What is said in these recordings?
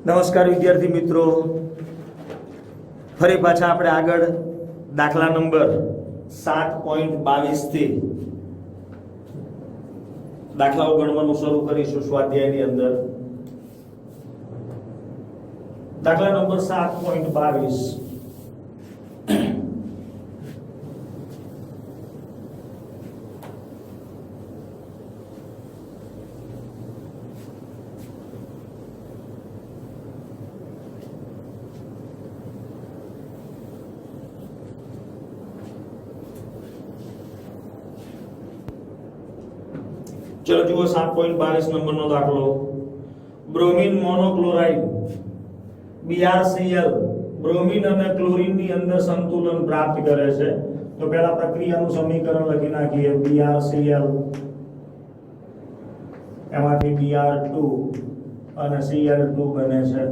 નમસ્કાર વિદ્યાર્થી મિત્રો, ફરી પાછા આપણે આગળ દાખલા નંબર 7.22 થી દાખલાઓ ગણવાનું શરૂ કરીશું સ્વાધ્યાયની અંદર. દાખલા નંબર 7.22. चलो जुओ 7.22 नंबर नो दाखलो. ब्रोमीन मोनोक्लोराइड BrCl ब्रोमीन અને ક્લોરીન ની અંદર સંતુલન પ્રાપ્ત કરે છે. તો પહેલા પ્રક્રિયાનું સમીકરણ લખી નાખીએ. BrCl એમાંથી Br2 અને Cl2 બને છે.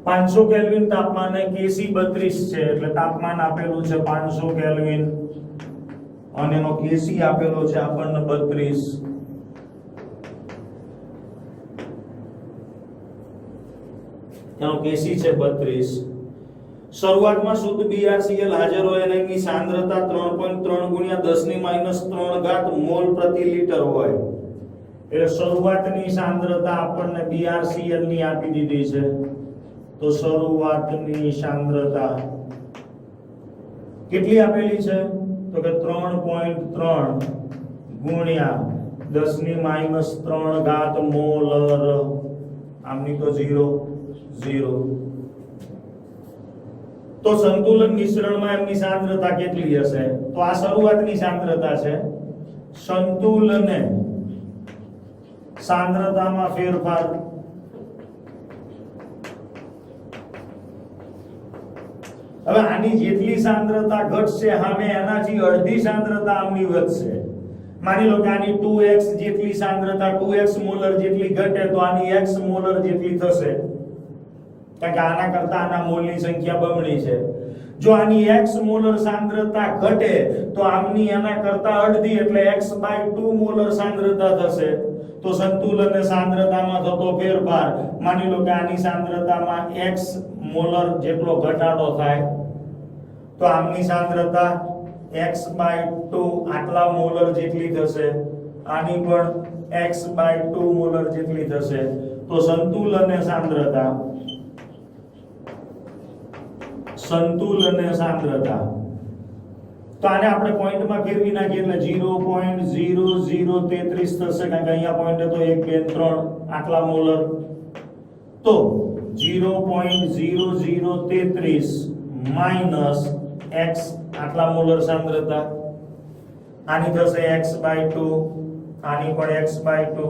પાંચસો કેલ્વિન તાપમાને Kc32 છે, એટલે તાપમાન આપેલું છે 500 કેલ્વિન અને એનો Kc આપેલો છે આપણને 32. એનો Kc છે 32. શરૂઆતમાં શુદ્ધ BrCl હાજર હોય અને એની સાંદ્રતા 3.3 ગુણ્યા 10⁻³ મોલ પ્રતિ લિટર હોય. એટલે શરૂઆતની સાંદ્રતા આપણને BrCl ની આપી દીધી છે. તો શરૂઆતની સાંદ્રતા કેટલી આપેલી છે? તો કે 3.3 ગુણ્યા 10⁻³ મોલર. આમની તો 0 તો સંતુલન મિશ્રણમાં એમની સાંદ્રતા કેટલી હશે? તો આ શરૂઆતની સાંદ્રતા છે. સંતુલને સાંદ્રતામાં ફેરફાર હવે આની જેટલી સાંદ્રતા ઘટશે સામે એનાથી અડધી સાંદ્રતા આમની વધશે. માની લો કે આની 2x જેટલી સાંદ્રતા 2x મોલર જેટલી ઘટે તો આની x મોલર જેટલી થશે, કારણ કે આના કરતા આના મોલની સંખ્યા બમણી છે. જો આની x મોલર સાંદ્રતા ઘટે તો આમની એના કરતા અડધી એટલે x/2 મોલર સાંદ્રતા થશે. તો સંતુલન સાંદ્રતામાં થતો ફેરફાર, માની લો કે આની સાંદ્રતામાં x મોલર જેટલો ઘટાડો થાય તો આમની સાંદ્રતા x/2 આટલા મોલર જેટલી થશે, આની પણ x/2 મોલર જેટલી થશે. તો સંતુલન સાંદ્રતા તો આને આપણે પોઈન્ટમાં ફેરવી નાખીએ એટલે 0.0033 થશે, કારણ કે અહીંયા પોઈન્ટ હતો 1 2 3 આટલા મોલર. તો 0.0033 માઈનસ x આટલા મોલર સાંદ્રતા, આની થશે x/2, આની પણ x/2.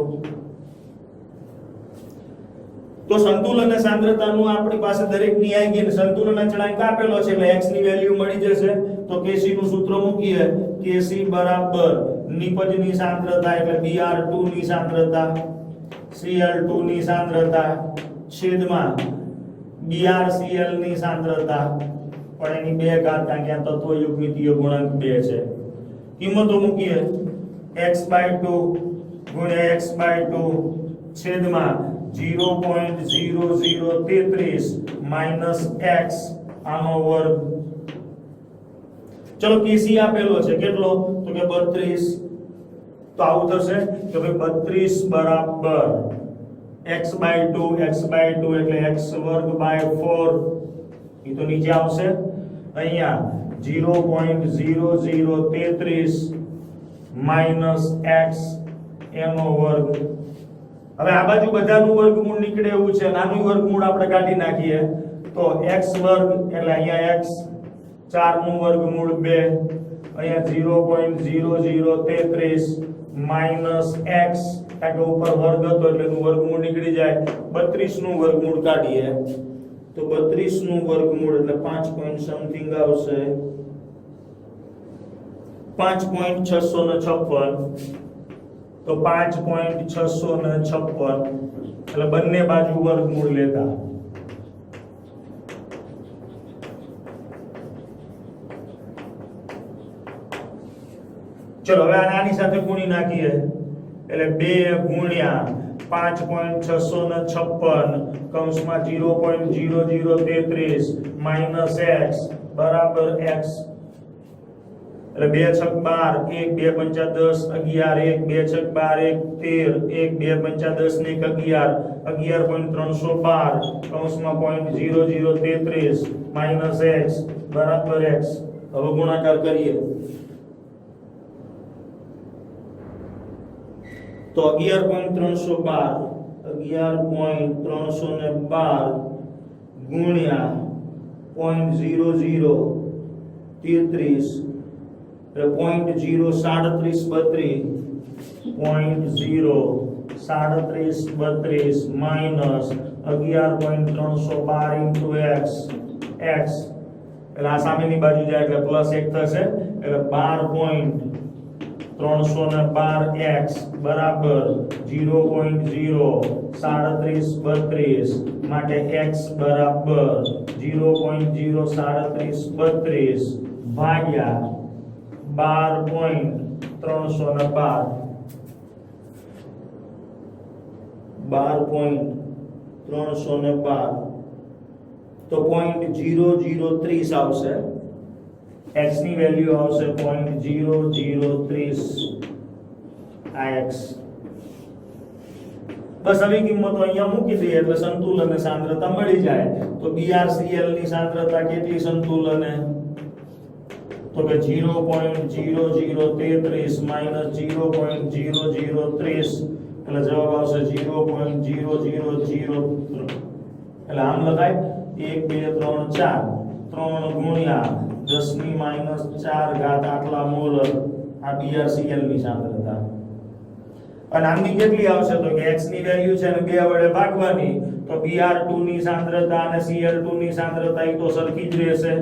તો સંતુલન સાંદ્રતાનું આપણી પાસે દરેક ની આવી ગઈ, સંતુલન અચળાંક આપેલો છે એટલે x ની વેલ્યુ મળી જશે. તો Kc નું સૂત્ર મૂકીએ. Kc બરાબર નિપજની સાંદ્રતા એટલે Br2 ની સાંદ્રતા Cl2 ની સાંદ્રતા છેદમાં BrCl ની સાંદ્રતા પણ એની 2 ઘાત, કારણ કે આ તત્વ યુગ્મિતીય ગુણાંક 2 છે. કિંમતો મૂકીએ. x/2 ગુણ્યા x/2 છેદમાં 0.0033 માઈનસ x આનો વર્ગ. ચલો Kc આપેલો છે કેટલો? તો કે 32. તો આવું થશે કે ભાઈ 32 બરાબર x/2 એટલે x²/4. એ તો નીચે આવશે. અહીંયા 0.0033 માઈનસ x એનો વર્ગ. હવે આ બાજુ બધાનું વર્ગમૂળ નીકળે એવું છે, નાનું વર્ગમૂળ આપણે કાઢી નાખીએ. તો x વર્ગ એટલે અહીંયા x 4 નું વર્ગમૂળ 2, અહીંયા 0.0033 માઈનસ x, કારણ કે ઉપર વર્ગ હતો એટલે એનું વર્ગમૂળ નીકળી જાય. 32 નું વર્ગમૂળ કાઢીએ તો 32 નું વર્ગમૂળ એટલે 5 પોઈન્ટ સમથિંગ આવશે, 5.656. તો 5.656 એટલે બંને બાજુ વર્ગમૂળ લેતા ચલો હવે આની સાથે ગુણી નાખીએ એટલે 2 ગુણ્યા 5.656 કૌંસમાં 0.0033 માઈનસ x બરાબર x એટલે 2 છક 12 1 2 પંચા 10 11 1 2 છક 12 1 13 1 2 પંચા 10 ને 11 11.312 કૌંસમાં 0.0033 માઈનસ x બરાબર x હવે ગુણાકાર કરીએ તો 11.312 ગુણ્યા 0.0033 0.3732 માઈનસ 11.312 ઇન્ટુ x x એટલે આ સામેની બાજુ જાય એટલે પ્લસ 1 થશે એટલે 12.312x બરાબર 0.03732 માટે x બરાબર 0.03732 ભાગ્યા 12.312 તો 0.030 આવશે x ની વેલ્યુ આવશે 0.030 આ x બસ હવે કિંમતો અહીંયા મૂકી દઈએ એટલે સંતુલન અને સાંદ્રતા મળી જાય તો BrCl ની સાંદ્રતા કેટલી સંતુલને તો કે 0.0033 માઈનસ 0.0030 એટલે જવાબ આવશે 0.0003 એટલે આમ લખાય 1 2 3 4 3 ગુણ્યા 10 ની માઈનસ 4 ઘાત આટલા મોલર આ BrCl ની સાંદ્રતા અને આમની કેટલી આવશે તો કે x ની વેલ્યુ છે ને 2 વડે ભાગવાની તો Br2 ની સાંદ્રતા અને Cl2 ની સાંદ્રતા ઈ તો સરખી જ રહેશે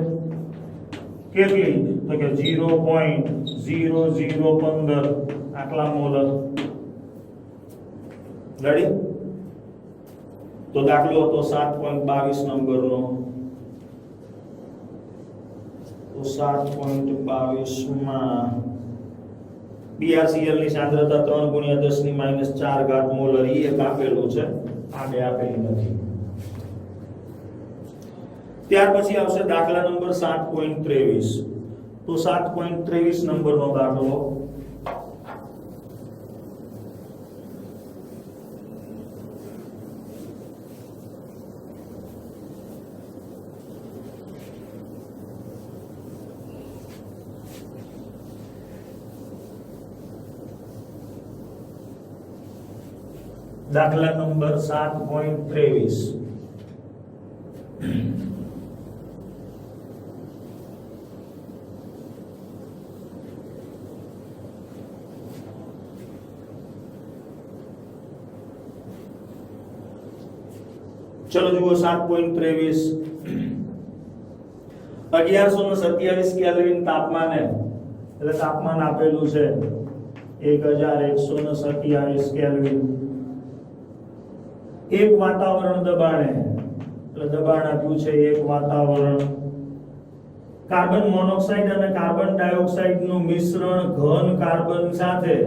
કેટલી તો કે 0.0015 આટલા મોલર રેડી તો દાખલો હતો 7.22 નંબરનો તો 7.22 માં BrCl ની સાંદ્રતા 3 ગુણ્યા 10 ની માઈનસ 4 ઘાત મોલર ઈ એક આપેલું છે આ બે આપેલી નથી ત્યાર પછી આવશે દાખલા નંબર 7.23 તો 7.23 નંબરનો દાખલો દાખલા નંબર 7.23 चलो जुओ 7.23 1127 કેલ્વિન તાપમાન એટલે તાપમાન આપેલું છે 1127 કેલ્વિન એક વાતાવરણ દબાણે એટલે દબાણ આપ્યું છે એક વાતાવરણ કાર્બન મોનોક્સાઇડ અને કાર્બન ડાયોક્સાઇડ નું મિશ્રણ ઘન કાર્બન સાથે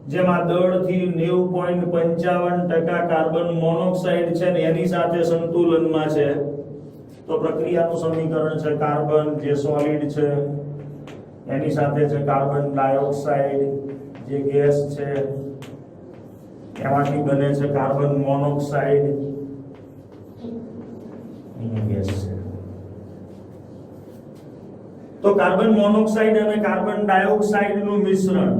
જેમાં દળથી 90.55% કાર્બન મોનોક્સાઇડ છે ને એની સાથે સંતુલનમાં છે તો પ્રક્રિયાનું સમીકરણ છે કાર્બન જે સોલિડ છે એની સાથે છે કાર્બન ડાયોક્સાઇડ જે ગેસ છે એમાંથી બને છે કાર્બન મોનોક્સાઇડ ગેસ છે તો કાર્બન મોનોક્સાઇડ અને કાર્બન ડાયોક્સાઇડ નું મિશ્રણ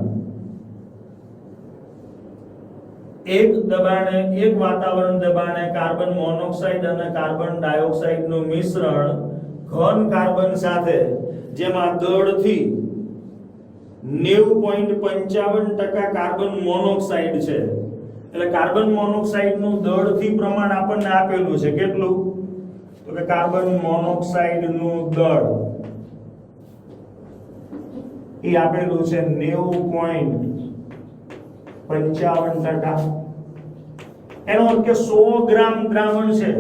એક દબાણે એક વાતાવરણ દબાણે કાર્બન મોનોક્સાઇડ અને કાર્બન ડાયોક્સાઇડ નું મિશ્રણ ઘન કાર્બન સાથે જેમાં દળથી 90.55% કાર્બન મોનોક્સાઇડ છે એટલે કાર્બન મોનોક્સાઇડ નું દળથી પ્રમાણ આપણને આપેલું છે કેટલું તો કે કાર્બન મોનોક્સાઇડ નું દળ એ આપેલું છે 90.55% એનો અર્થ કે 100 ગ્રામ દ્રાવણ છે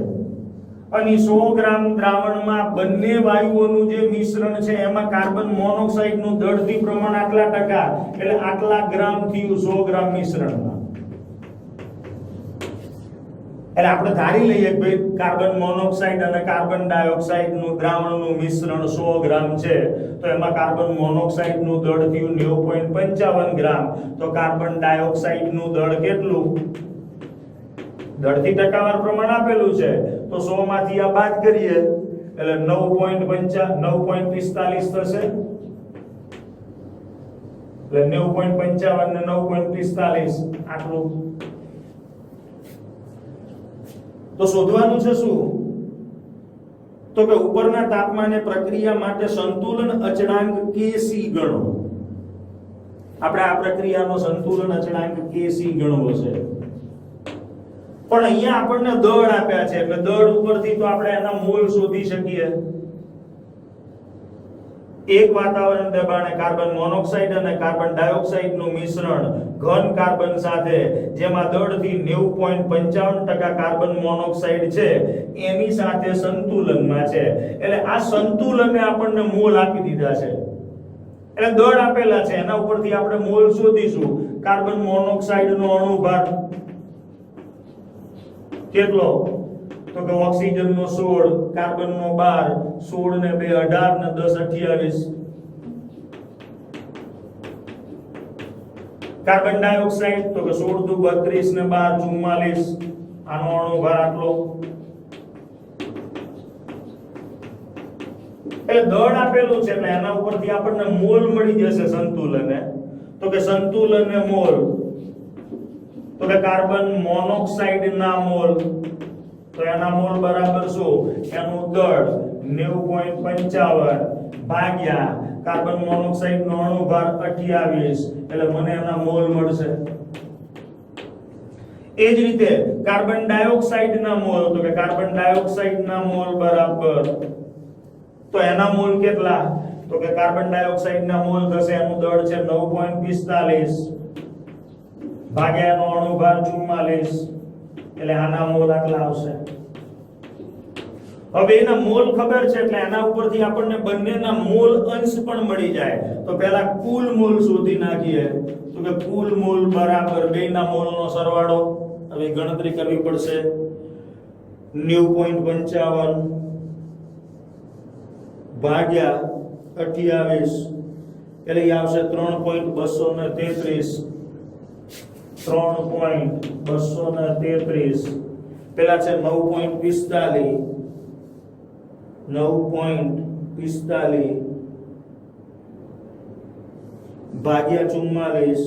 અને 100 ગ્રામ દ્રાવણમાં બંને વાયુઓનું જે મિશ્રણ છે એમાં કાર્બન મોનોક્સાઇડનું દળથી પ્રમાણ આટલા ટકા એટલે આટલા ગ્રામ થયું 100 ગ્રામ મિશ્રણમાં. એટલે આપણે ધારી લઈએ કે ભાઈ કાર્બન મોનોક્સાઇડ અને કાર્બન ડાયોક્સાઇડનું દ્રાવણનું મિશ્રણ 100 ગ્રામ છે તો એમાં કાર્બન મોનોક્સાઇડનું દળ થયું 90.55 ગ્રામ. તો કાર્બન ડાયોક્સાઇડનું દળ કેટલું? દળથી ટકાવાર પ્રમાણ આપેલું છે તો 100 માંથી આ બાદ કરીએ એટલે 9.45 થશે. એટલે 9.55 ને 9.45 આટલું. તો શોધવાનું છે શું? તો કે ઉપરના તાપમાને પ્રક્રિયા માટે સંતુલન અચળાંક Kc ગણો. આપણે આ પ્રક્રિયાનો સંતુલન અચળાંક Kc ગણવો છે. પણ અહીંયા આપણને દળ આપ્યા છે એટલે દળ ઉપરથી તો આપણે એના મોલ શોધી શકીએ. એક વાતાવરણ દબાણે કાર્બન મોનોક્સાઇડ અને કાર્બન ડાયોક્સાઇડનું મિશ્રણ ઘન કાર્બન સાથે જેમાં દળથી 90.55% કાર્બન મોનોક્સાઇડ છે એની સાથે સંતુલનમાં છે. એટલે આ સંતુલને આપણને મોલ આપી દીધા છે. એટલે દળ આપેલા છે એના ઉપરથી આપણે મોલ શોધીશું. કાર્બન મોનોક્સાઇડનો અણુભાર કેટલો? તો કે ઓક્સિજનનો 16, કાર્બનનો 12, 16 ને 2 18 ને 10 28. કાર્બન ડાયોક્સાઇડ તો કે 16 દુ 32 ને 12 44. આનો અણુભાર આટલો. એટલે દળ આપેલું છે એટલે એના ઉપરથી આપણને મોલ મળી જશે સંતુલને. તો કે સંતુલને મોલ તો કે કાર્બન મોનોક્સાઇડ ના મોલ તો એના મોલ બરાબર શું? એનું દળ 90.55 ભાગ્યા કાર્બન મોનોક્સાઇડ નો અણુભાર 28 એટલે મને એના મોલ મળશે. એ જ રીતે કાર્બન ડાયોક્સાઇડ ના મોલ તો કે કાર્બન ડાયોક્સાઇડ ના મોલ બરાબર તો એના મોલ કેટલા? તો કે કાર્બન ડાયોક્સાઇડ ના મોલ થશે એનું દળ છે 9.45 ભાગ્યા એનો અણુભાર 44 એટલે આના મોલ આટલા આવશે. હવે એના મોલ ખબર છે એટલે એના ઉપરથી આપણને બંનેના મોલ અંશ પણ મળી જાય. તો પહેલા કુલ મોલ શોધી નાખીએ. તો કે કુલ મોલ બરાબર બેના મોલનો સરવાળો. હવે ગણતરી કરવી પડશે. 90.55 ભાગ્યા 28 એટલે એ આવશે 3.233. 3.233 પેલા છે 9.45 ભાગ્યા 44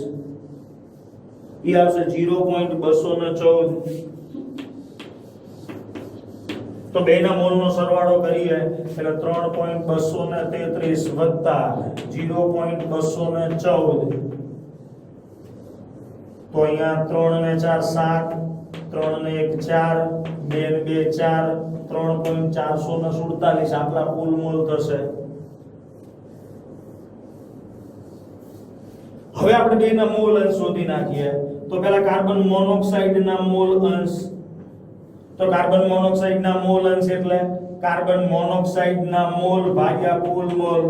એ આવશે 0.214. તો બેના મોલનો સરવાળો કરીએ એટલે 3.233 વત્તા 0.214 તો અહીંયા 3 ને 4 7 3 ને 1 4 2 ને 2 4 3.447 આટલા કુલ મોલ થશે. હવે આપણે બેના મોલ અંશ શોધી નાખીએ. તો પહેલા કાર્બન મોનોક્સાઇડ ના મોલ અંશ તો કાર્બન મોનોક્સાઇડ ના મોલ અંશ એટલે કાર્બન મોનોક્સાઇડ ના મોલ ભાગ્યા કુલ મોલ.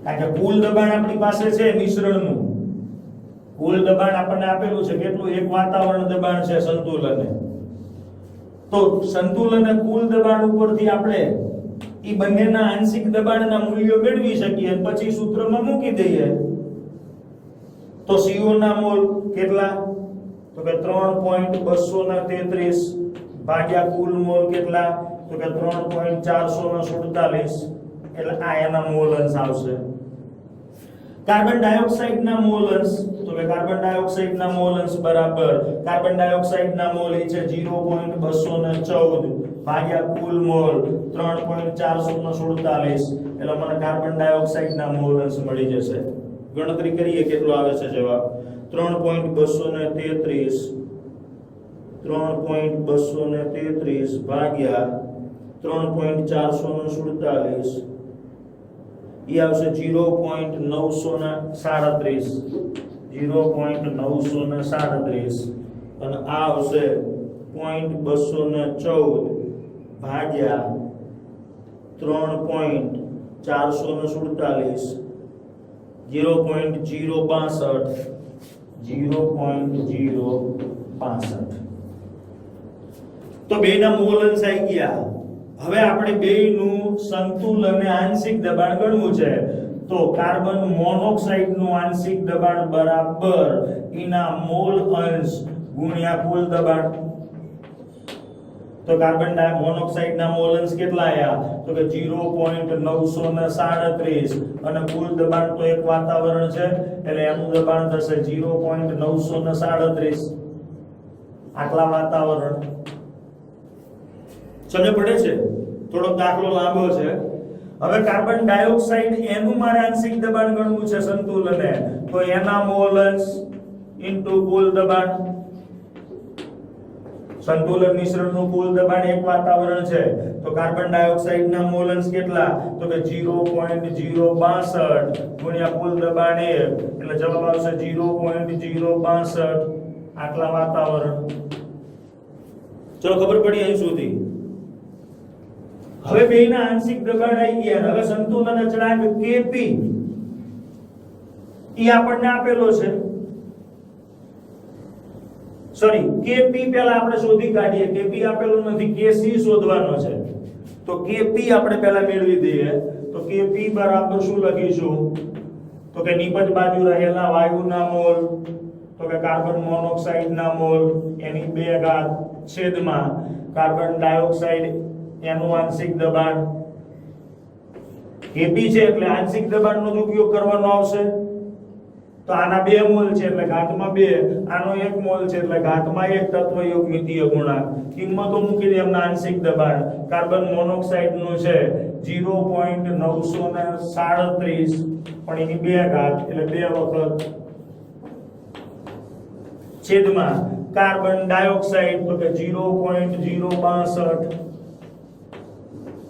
કારણ કે કુલ દબાણ આપણી પાસે છે મિશ્રણનું. કુલ દબાણ આપણને આપેલું છે કેટલું? એક વાતાવરણ દબાણ છે સંતુલને. તો સંતુલને કુલ દબાણ ઉપરથી આપણે ઈ બંનેના આંશિક દબાણના મૂલ્યો મેળવી શકીએ અને પછી સૂત્રમાં મૂકી દઈએ. તો CO ના મોલ કેટલા? તો કે 3.233 ભાગ્યા કુલ મોલ કેટલા? તો કે 3.447 એટલે આ એના મોલ અંશ આવશે. કાર્બન ડાયોક્સાઇડ ના મોલ અંશ તો કે કાર્બન ડાયોક્સાઇડ ના મોલ અંશ બરાબર કાર્બન ડાયોક્સાઇડ ના મોલ એ છે 0.214 ભાગ્યા કુલ મોલ 3.447 એટલે મને કાર્બન ડાયોક્સાઇડ ના મોલ અંશ મળી જશે. ગણતરી કરીએ કેટલો આવે છે જવાબ? 3.233 ભાગ્યા 3.447 એ આવશે 0.937 અને આ આવશે 0.214 ભાગ્યા 3.447 0.062 તો બેના મોલ અંશ આવી ગયા. હવે આપણે બેયનું સંતુલન અને આંશિક દબાણ ગણવું છે. તો કાર્બન મોનોક્સાઇડ નું આંશિક દબાણ બરાબર એના મોલ અંશ ગુણ્યા કુલ દબાણ. તો કાર્બન મોનોક્સાઇડ ના મોલ અંશ કેટલા આયા? તો કે 0.937 અને કુલ દબાણ તો એક વાતાવરણ છે એટલે એનું દબાણ થશે 0.937 આટલા વાતાવરણ. સમજ પડે છે? થોડો દાખલો લાંબો છે. હવે કાર્બન ડાયોક્સાઇડ એનું મારે આંશિક દબાણ ગણવું છે સંતુલને. તો એના મોલ અંશ ઇન્ટુ કુલ દબાણ. સંતુલન મિશ્રણનું કુલ દબાણ એક વાતાવરણ છે તો કાર્બન ડાયોક્સાઇડ ના મોલ અંશ કેટલા? તો કે 0.062 ગુણ્યા કુલ દબાણ 1 એટલે જવાબ આવશે 0.062 આટલા વાતાવરણ. ચલો ખબર પડી અહીં સુધી. હવે બેયના આંશિક દબાણ આવી ગયા. હવે સંતુલન અચળાંક Kp ઈ આપણને આપેલો છે. સોરી, Kp પહેલા આપણે શોધી કાઢીએ. Kp આપેલો નથી, Kc શોધવાનો છે. તો Kp આપણે પહેલા મેળવી દઈએ. તો Kp બરાબર શું લખીશું? તો કે નીપજ બાજુ રહેલા વાયુના મોલ તો કે કાર્બન મોનોક્સાઇડના મોલ એની 2 ઘાત છેદમાં કાર્બન ડાયોક્સાઇડ એનું આંશિક દબાણ. Kp છે એટલે આંશિક દબાણનો જ ઉપયોગ કરવાનો આવશે. તો આના 2 મોલ છે એટલે ઘાતમાં 2, આનો 1 મોલ છે એટલે ઘાતમાં 1 તત્વયુગ્મિતીય ગુણાંક. કિંમતો મૂકી દે એમના આંશિક દબાણ. કાર્બન મોનોક્સાઇડ નું છે 0.937 પણ એની 2 ઘાત એટલે 2 વખત છેદમાં કાર્બન ડાયોક્સાઇડ તો કે 0.062.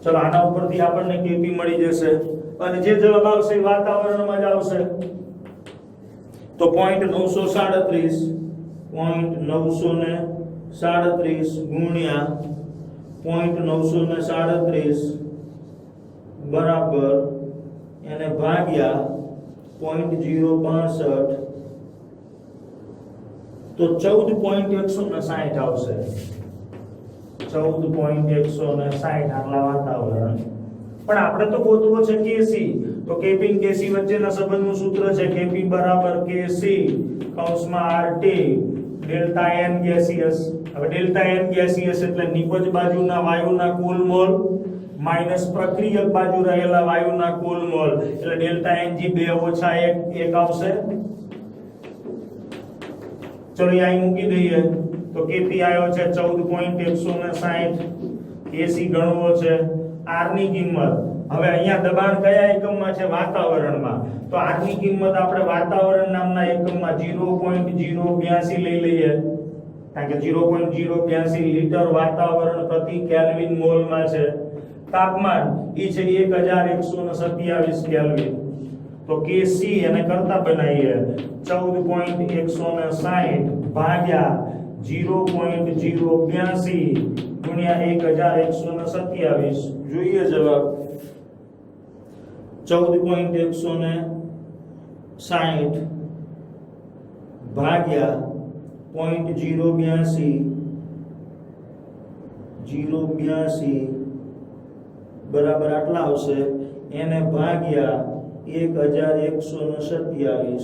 ચલો આના ઉપરથી આપણને Kp મળી જશે અને જે જવાબ આવશે એ વાતાવરણમાં જ આવશે. તો 0.937 ગુણ્યા 0.937 બરાબર એને ભાગ્યા 0.062 તો 14.160 આવશે. 14.160 આટલા વાતાવરણ. પણ આપણે તો ગોતવો છે Kc. તો Kp અને Kc વચ્ચેના સંબંધનું સૂત્ર છે Kp બરાબર Kc કૌંસમાં RT ડેલ્ટા n ગેસિયસ. હવે ડેલ્ટા n ગેસિયસ એટલે નિપજ બાજુના વાયુના કુલ મોલ માઈનસ પ્રક્રિયક બાજુ રહેલા વાયુના કુલ મોલ એટલે ડેલ્ટા Ng 2 ઓછા 1 આવશે. ચલો અહીં મૂકી દઈએ. તો Kp આવ્યો છે 14.160. Kc ગણવો છે. R ની કિંમત હવે અહીંયા દબાણ કયા એકમમાં છે? વાતાવરણમાં. તો R ની કિંમત આપણે વાતાવરણ નામના એકમમાં 0.082 લઈ લઈએ કારણ કે 0.082 લીટર વાતાવરણ પ્રતિ કેલ્વિન મોલમાં છે. તાપમાન ઈ છે 1127 કેલ્વિન. તો Kc એને કરતા બનાવીએ 14.160 ભાગ્યા 0.082 ગુણ્યા 1127 જોઈએ જવાબ 14.160 ભાગ્યા 0.082 બરાબર આટલા આવશે. એને ભાગ્યા 1127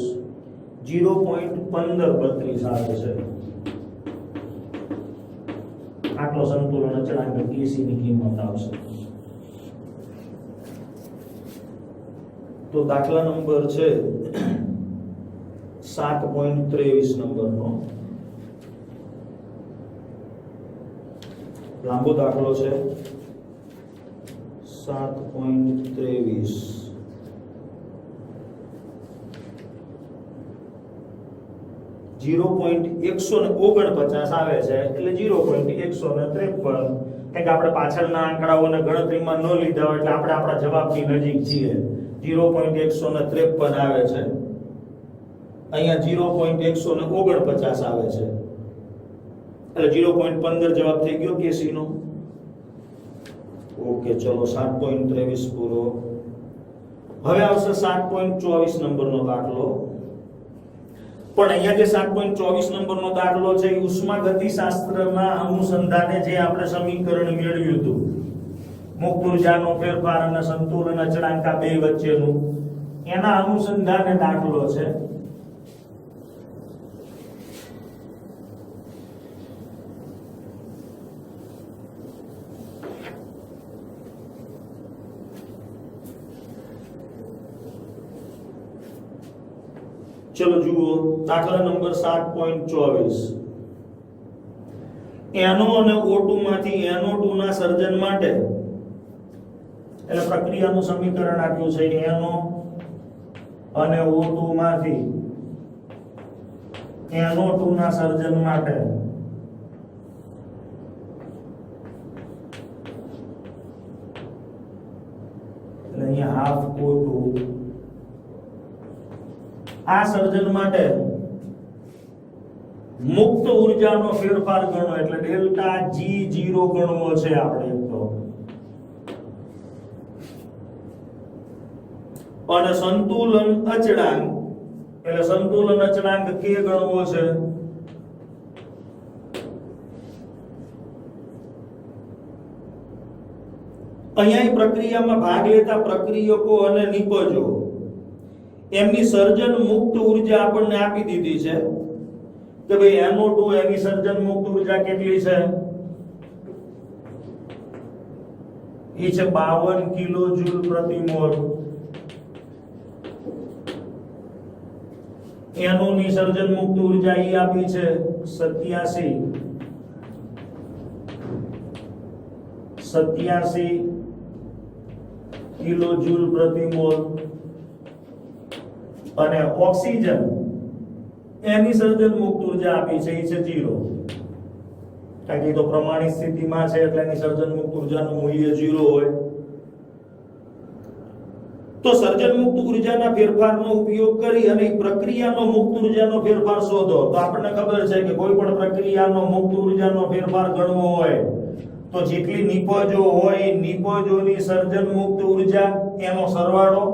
0.1532 આવે છે. આટલો સંતુલન અચળાંક Kc ની કિંમત આવશે. તો દાખલા નંબર છે 7.23 નંબરનો લાંબો દાખલો છે. 7.23 0.149 આવે છે એટલે 0.153 કારણ કે આપણે પાછળના આંકડાઓને ગણતરીમાં ન લીધા હોય એટલે આપણે આપણા જવાબની નજીક છીએ. 0.153 આવે છે. અહીંયા 0.149 આવે છે. એટલે 0.15 જવાબ થઈ ગયો કેસી નો. ઓકે, ચલો 7.23 પૂરો. હવે આવશે 7.24 નંબરનો દાખલો. પણ અહીંયા જે 7.24 નંબરનો દાખલો છે એ ઉષ્માગતિશાસ્ત્રના અનુસંધાને જે આપણે સમીકરણ મેળવ્યું હતું, મુક્ત ઉર્જાનો ફેરફાર અને સંતુલન અચળાંક આ બે વચ્ચેનું, એના અનુસંધાને દાખલો છે. ચલો જુઓ દાખલા નંબર 7.24. NO અને O2 માંથી NO2 ના સર્જન માટે એટલે પ્રક્રિયાનું સમીકરણ આપ્યું છે. NO અને O2 માંથી NO2 ના સર્જન માટે એટલે અહીંયા હાફ O2 આ સર્જન માટે મુક્ત ઉર્જાનો ફેરફાર ગણો એટલે ડેલ્ટા G0 ગણવો છે આપણે એક તો, અને સંતુલન અચળાંક એટલે સંતુલન અચળાંક K ગણવો છે. અહીંયા પ્રક્રિયામાં ભાગ લેતા પ્રક્રિયકો અને નિપજો એમની સર્જન મુક્ત ઉર્જા આપણને આપી દીધી છે કે ભાઈ NO2 એની સર્જન મુક્ત ઉર્જા કેટલી છે? એ છે 52 કિલોજૂલ પ્રતિ મોલ. NO ની સર્જન મુક્ત ઉર્જા એ આપી છે 87 કિલોજૂલ પ્રતિ મોલ. અને ઓક્સિજન એની સર્જન મુક્ત ઉર્જા આપી છે એ છે 0, કારણ કે એ તો પ્રમાણિત સ્થિતિમાં છે એટલે એની સર્જન મુક્ત ઉર્જાનું મૂલ્ય 0 હોય. તો સર્જન મુક્ત ઉર્જાના ફેરફારનો ઉપયોગ કરી અને પ્રક્રિયાનો મુક્ત ઉર્જાનો ફેરફાર શોધો. તો આપણને ખબર છે કે કોઈ પણ પ્રક્રિયાનો મુક્ત ઉર્જાનો ફેરફાર ગણવો હોય તો જેટલી નિપજો હોય નિપજોની સર્જન મુક્ત ઉર્જા એનો સરવાળો,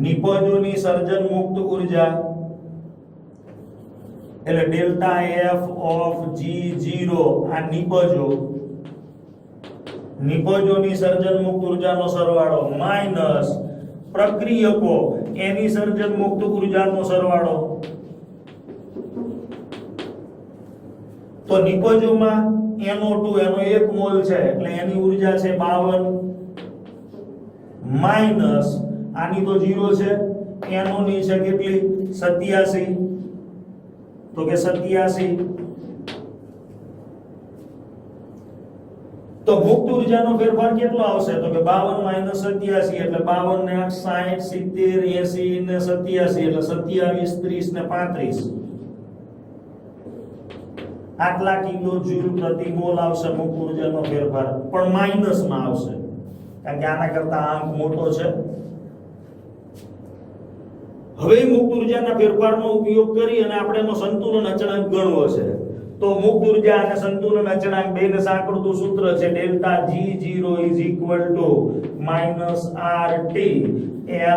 નિપજોની સર્જન મુક્ત ઉર્જા એટલે ડેલ્ટા F ઓફ G0 આ નિપજોની સર્જન મુક્ત ઉર્જાનો સરવાળો માઈનસ પ્રક્રિયકો એની સર્જન મુક્ત ઉર્જાનો સરવાળો. તો નિપજોમાં NO2 એનો 1 મોલ છે એટલે એની ઉર્જા છે 52 માઈનસ આની તો 0 છે, NO ની છે કેટલી 87, તો કે 87. તો મુક્ત ઉર્જાનો ફેરફાર કેટલો આવશે? તો કે 52 માઈનસ 87 એટલે 52 ને 8 60 70 80 ને 87 એટલે 27 30 ને 35 આટલા કિલોજૂલ પ્રતિ મોલ આવશે મુક્ત ઉર્જાનો ફેરફાર, પણ માઈનસ માં આવશે કારણ કે આના કરતા આંક મોટો છે. હવે મુક્ત ઉર્જાના ફેરફારનો ઉપયોગ કરી અને આપણે એનો સંતુલન અચળાંક ગણવો છે. તો મુક્ત ઉર્જા અને સંતુલન અચળાંક બેને સાંકળતું સૂત્ર છે delta G0 minus RT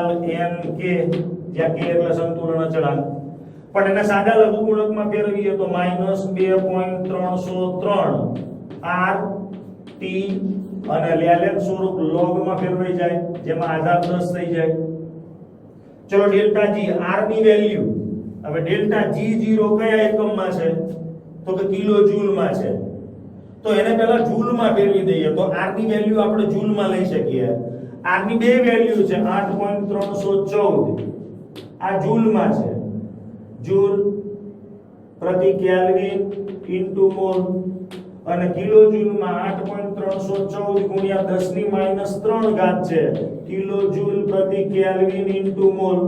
ln K, જ્યાં K એટલે સંતુલન અચળાંક. પણ એને સાદા લઘુગુણકમાં ફેરવીએ તો માઈનસ 2.303 RT અને લેલેક સ્વરૂપ લોગમાં ફેરવાઈ જાય જેમાં આધાર 10 થઈ જાય. ચલો ડેલ્ટા G R ની વેલ્યુ, હવે ડેલ્ટા G0 કયા એકમમાં છે? તો કે કિલોજૂલમાં છે. તો એને પહેલા જૂલમાં ફેરવી દઈએ તો R ની વેલ્યુ આપણે જૂલમાં લઈ શકીએ. R ની બે વેલ્યુ છે 8.314, આ જૂલમાં છે, જૂલ પ્રતિ કેલ્વિન ઇન્ટુ મોલ, અને કિલોજૂલમાં 8.314 ગુણ્યા 10 ની માઈનસ 3 ઘાત છે કિલોજૂલ પ્રતિ કેલ્વિન ઇન્ટુ મોલ.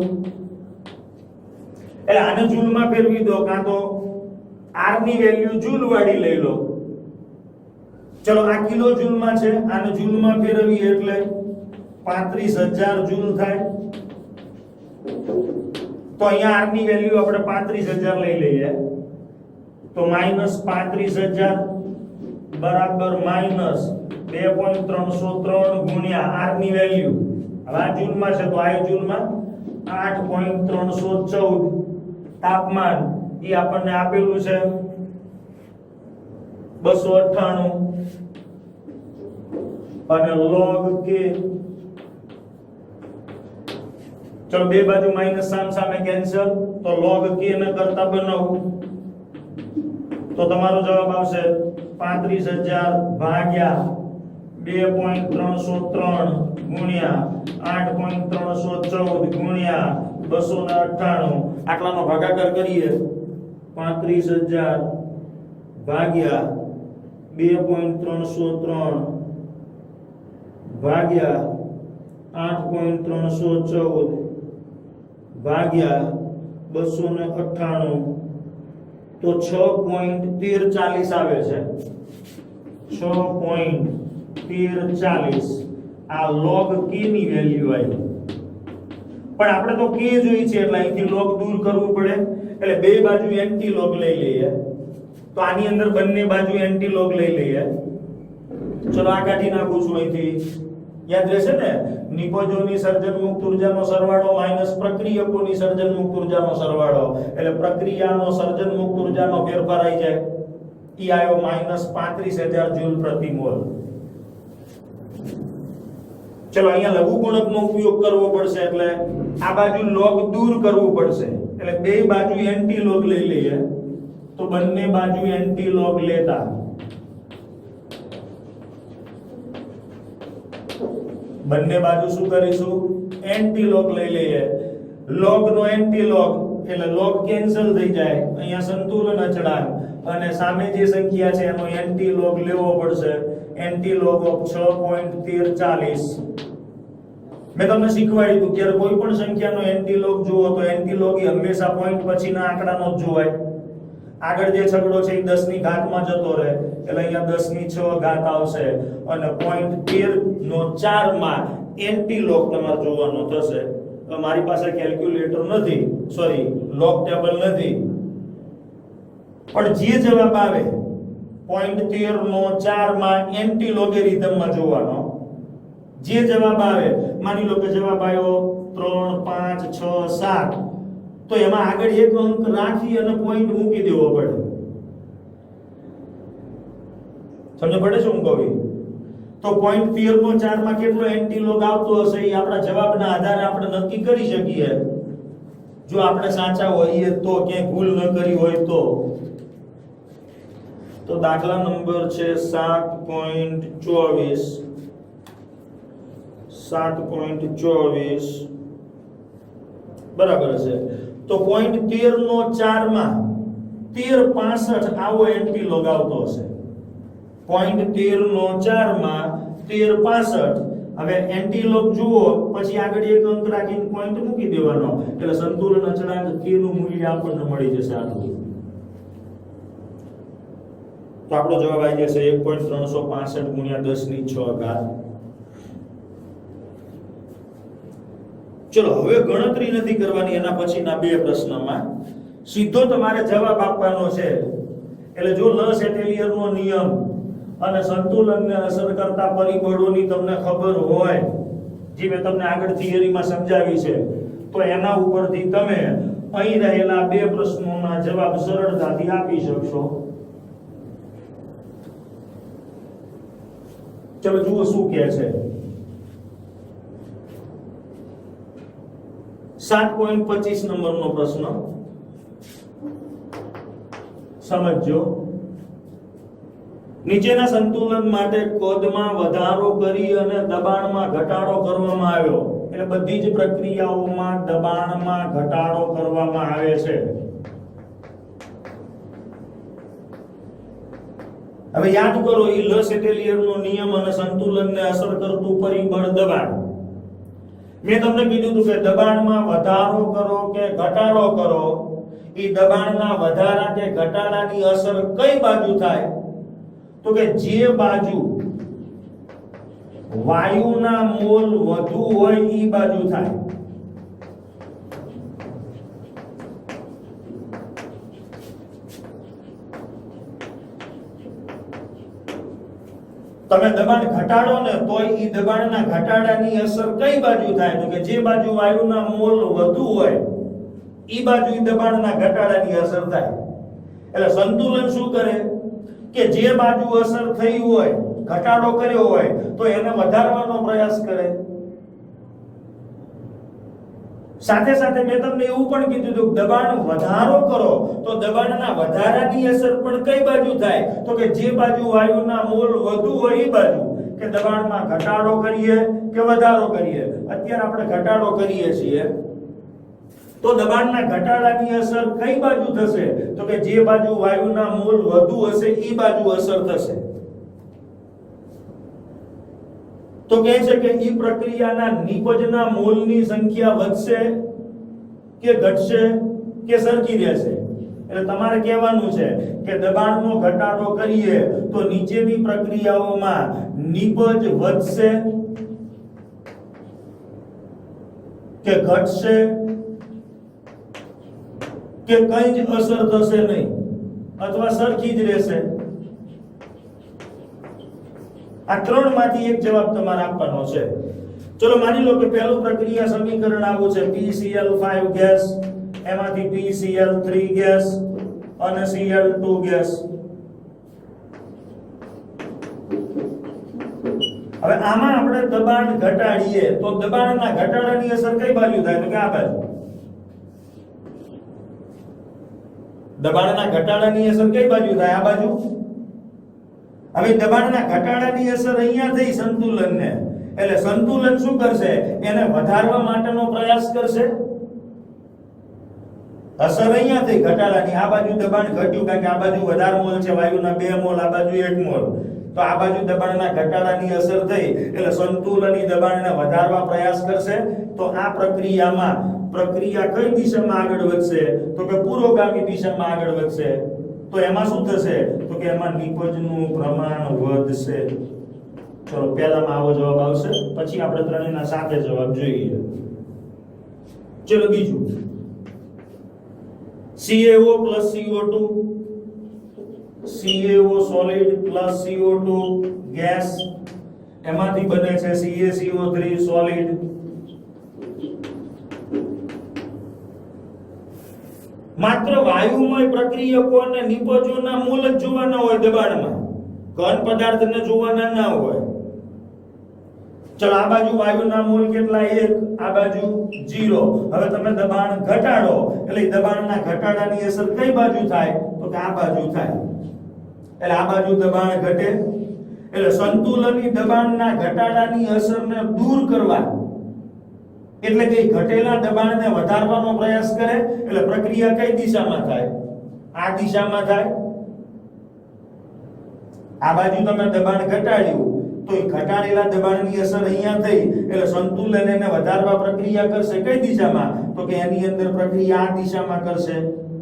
એટલે આને જૂલમાં ફેરવી દો કાં તો R ની વેલ્યુ જૂલ વાળી લઈ લો. ચલો આ કિલોજૂલમાં છે, આને જૂલમાં ફેરવીએ એટલે 35000 જૂલ થાય. તો અહીંયા R ની વેલ્યુ આપણે 35000 લઈ લઈએ. તો -35,000 બરાબર -2.303 ગુણ્યા r ની વેલ્યુ. હવે આ જૂલમાં છે તો આ જૂલમાં 8.314 તાપમાન એ આપણને આપેલું છે 298 અને log k. ચલો બે બાજુ માઈનસ સામે કેન્સલ, તો log k ને કરતા બનાવું તો તમારો જવાબ આવશે 35,000 ભાગ્યા 2.303 ગુણ્યા 8.314 ગુણ્યા 298. આટલાનો ભાગાકાર કરીએ 35,000 ભાગ્યા 2.303 ભાગ્યા 8.314 ભાગ્યા 298 તો 6.1340 આવે છે. 6.1340 આ log k ની વેલ્યુ આવી. પણ આપણે તો k જોઈ છે એટલે અહીંથી log દૂર કરવું પડે, એટલે બે બાજુ એન્ટી log લઈ લઈએ. તો આની અંદર બંને બાજુ એન્ટી log લઈ લઈએ. ચલો આ કાઢી નાખું છું અહીંથી. યાદ રહેશે ને, નિપજોની સર્જન મુક્ત ઉર્જાનો સરવાળો માઈનસ પ્રક્રિયકોની સર્જન મુક્ત ઉર્જાનો સરવાળો, એટલે પ્રક્રિયાનો સર્જન મુક્ત ઉર્જાનો ફેરફાર આવી જાય. ઈ આવ્યો -35,000 જૂલ પ્રતિ મોલ. ચલો અહીંયા લઘુગુણકનો ઉપયોગ કરવો પડશે, એટલે આ બાજુ log દૂર કરવું પડશે, એટલે બે બાજુ એન્ટી log લઈ લઈએ. તો બંને બાજુ એન્ટી log લેતા બંને બાજુ શું કરીશું? એન્ટી log લઈ લઈએ. log નો એન્ટી log એટલે log કેન્સલ થઈ જાય, અહીંયા સંતુલન અચળાંક અને સામે જે સંખ્યા છે એનો એન્ટી log લેવો પડશે. Anti log of 6.1340. મેં તમને શીખવાડ્યું હતું કે કોઈ પણ સંખ્યાનો એન્ટી log જુઓ તો એન્ટી log એ હંમેશા પોઈન્ટ પછીના આંકડાનો જ જોવાય. આગળ જે છગડો છે એ 10 ની ઘાતમાં જતો રહે, એટલે અહીંયા 10 ની 6 ઘાત આવશે અને 0.13 માં એન્ટી log તમારે જોવાનો થશે. મારી પાસે કેલ્ક્યુલેટર નથી, સોરી log ટેબલ નથી, પણ જે જવાબ આવે 0.13 માં એન્ટી લોગેરિધમમાં જોવાનો. જે જવાબ આવે, માની લો કે જવાબ આવ્યો 3 5 6 7, તો એમાં આગળ એક અંક રાખી અને પોઈન્ટ મૂકી દેવો પડે. સમજ પડે શું કહું? તો 0.13 માં કેટલો એન્ટી લોગ આવતો હશે એ આપણા જવાબના આધારે આપણે નક્કી કરી શકીએ, જો આપણે સાચા હોઈએ તો, ક્યાંય ભૂલ ન કરી હોય તો. તો દાખલા નંબર છે 7.24 બરાબર છે. તો 0.13 માં 1365 આવો એન્ટી લોગ આવતો હશે. 0.13 માં 1365. હવે એન્ટી લોગ જુઓ પછી આગળ એક અંક રાખીને પોઈન્ટ મૂકી દેવાનો, એટલે સંતુલન અચળાંક k નું મૂલ્ય આપણને મળી જશે આટલું. તો આપણો જવાબ આવી જશે 1.365 ગુણ્યા 10 ની 6 ઘાત. ચલો હવે ગણતરી નથી કરવાની, એના પછીના બે પ્રશ્નમાં સીધો તમારે જવાબ આપવાનો છે. એટલે જો લસ એટેલિયરનો નિયમ અને સંતુલનને અસર કરતા પરિબળોની તમને ખબર હોય, જે મેં તમને આગળ થિયરીમાં સમજાવી છે, તો એના ઉપરથી તમે અહીં રહેલા બે પ્રશ્નોના જવાબ સરળતાથી આપી શકશો. ચલો જુઓ શું કહે છે. 7.25 નંબરનો પ્રશ્ન સમજો. નીચેના સંતુલન માટે કદમાં વધારો કરી અને દબાણમાં ઘટાડો કરવામાં આવ્યો, એટલે બધી જ પ્રક્રિયાઓમાં દબાણમાં ઘટાડો કરવામાં આવે છે. હવે યાદ કરો, એ લસ એટેલિયરનો નિયમ અને સંતુલનને અસર કરતું પરિબળ દબાણ. મેં તમને કીધું હતું કે દબાણમાં વધારો કરો કે ઘટાડો કરો, એ દબાણના વધારા કે ઘટાડાની અસર કઈ બાજુ થાય? તો કે જે બાજુ વાયુના મોલ વધુ હોય એ બાજુ થાય. તમે દબાણ ઘટાડો ને તોય ઈ દબાણના ઘટાડાની અસર કઈ બાજુ થાય? તો કે જે બાજુ વાયુના મોલ વધુ હોય ઈ બાજુ ઈ દબાણના ઘટાડાની અસર થાય. એટલે સંતુલન શું કરે કે જે બાજુ અસર થઈ હોય, ઘટાડો કર્યો હોય, તો એને વધારવાનો પ્રયાસ કરે. સાથે સાથે મેં તમને એવું પણ કીધું હતું કે દબાણ વધારો કરો તો દબાણના વધારાની અસર પણ કઈ બાજુ થાય? તો કે જે બાજુ વાયુના મોલ વધુ હોય એ બાજુ. કે દબાણમાં ઘટાડો કરીએ કે વધારો કરીએ. અત્યારે આપણે ઘટાડો કરીએ છીએ તો દબાણના ઘટાડાની અસર કઈ બાજુ થશે? તો કે જે બાજુ વાયુના મોલ વધુ હશે એ બાજુ અસર થશે. તો કહે છે કે ઈ પ્રક્રિયાના નિપજના મોલની સંખ્યા વધશે કે ઘટશે કે સરખી રહેશે? એટલે તમારે કહેવાનું છે કે દબાણનો ઘટાડો કરીએ તો નીચેની પ્રક્રિયાઓમાં નિપજ વધશે કે ઘટશે કે કઈ જ અસર થશે નહીં અથવા સરખી જ રહેશે? આ ત્રણમાંથી એક જવાબ તમારે આપવાનો છે. ચલો માની લો કે પહેલું પ્રક્રિયા સમીકરણ આવું છે PCl5 ગેસ, એમાંથી PCl3 ગેસ અને Cl2 ગેસ. હવે આમાં આપણે દબાણ ઘટાડીએ તો દબાણના ઘટાડાની અસર કઈ બાજુ થાય? તો કે આ બાજુ. દબાણના ઘટાડાની અસર કઈ બાજુ થાય? આ બાજુ. હવે દબાણના ઘટાડાની અસર અહીંયા થઈ સંતુલનને, એટલે સંતુલન શું કરશે? એને વધારવા માટેનો પ્રયાસ કરશે. અસર અહીંયા થઈ ઘટાડાની, આ બાજુ દબાણ ઘટ્યું કારણ કે આ બાજુ વધારે મોલ છે, વાયુના 2 મોલ, આ બાજુ 1 મોલ. તો આ બાજુ દબાણના ઘટાડાની અસર થઈ એટલે સંતુલનની દબાણને વધારવા પ્રયાસ કરશે. તો આ પ્રક્રિયામાં પ્રક્રિયા કઈ દિશામાં આગળ વધશે? તો કે પુરોગામી દિશામાં આગળ વધશે. તો એમાં શું થશે? તો કે એમાં નિપજનું પ્રમાણ વધશે. ચલો પહેલામાં આવો જવાબ આવશે, પછી આપણે ત્રણેયના સાથે જવાબ જોઈએ. ચલો બીજું CaO plus CO2, CaO solid plus CO2 gas, એમાંથી બને છે CaCO3 solid. માત્ર વાયુમય પ્રક્રિયકો અને નિપજોના મૂલ જ જોવાના હોય દબાણમાં, ઘન પદાર્થને જોવાના ના હોય. ચલો આ બાજુ વાયુના મૂલ કેટલા? 1, આ બાજુ 0. હવે તમે દબાણ ઘટાડો એટલે દબાણના ઘટાડાની અસર કઈ બાજુ થાય? તો કે આ બાજુ થાય. એટલે આ બાજુ દબાણ ઘટે એટલે સંતુલનની દબાણના ઘટાડાની અસરને દૂર કરવા એટલે કે ઘટેલા દબાણને વધારવાનો પ્રયાસ કરે. એટલે પ્રક્રિયા કઈ દિશામાં થાય? આ દિશામાં થાય. આ બાજુ તમે દબાણ ઘટાડ્યું તો એ ઘટાડેલા દબાણની અસર અહીંયા થઈ એટલે સંતુલન એને વધારવા પ્રક્રિયા કરશે. કઈ દિશામાં? તો કે એની અંદર પ્રક્રિયા આ દિશામાં કરશે,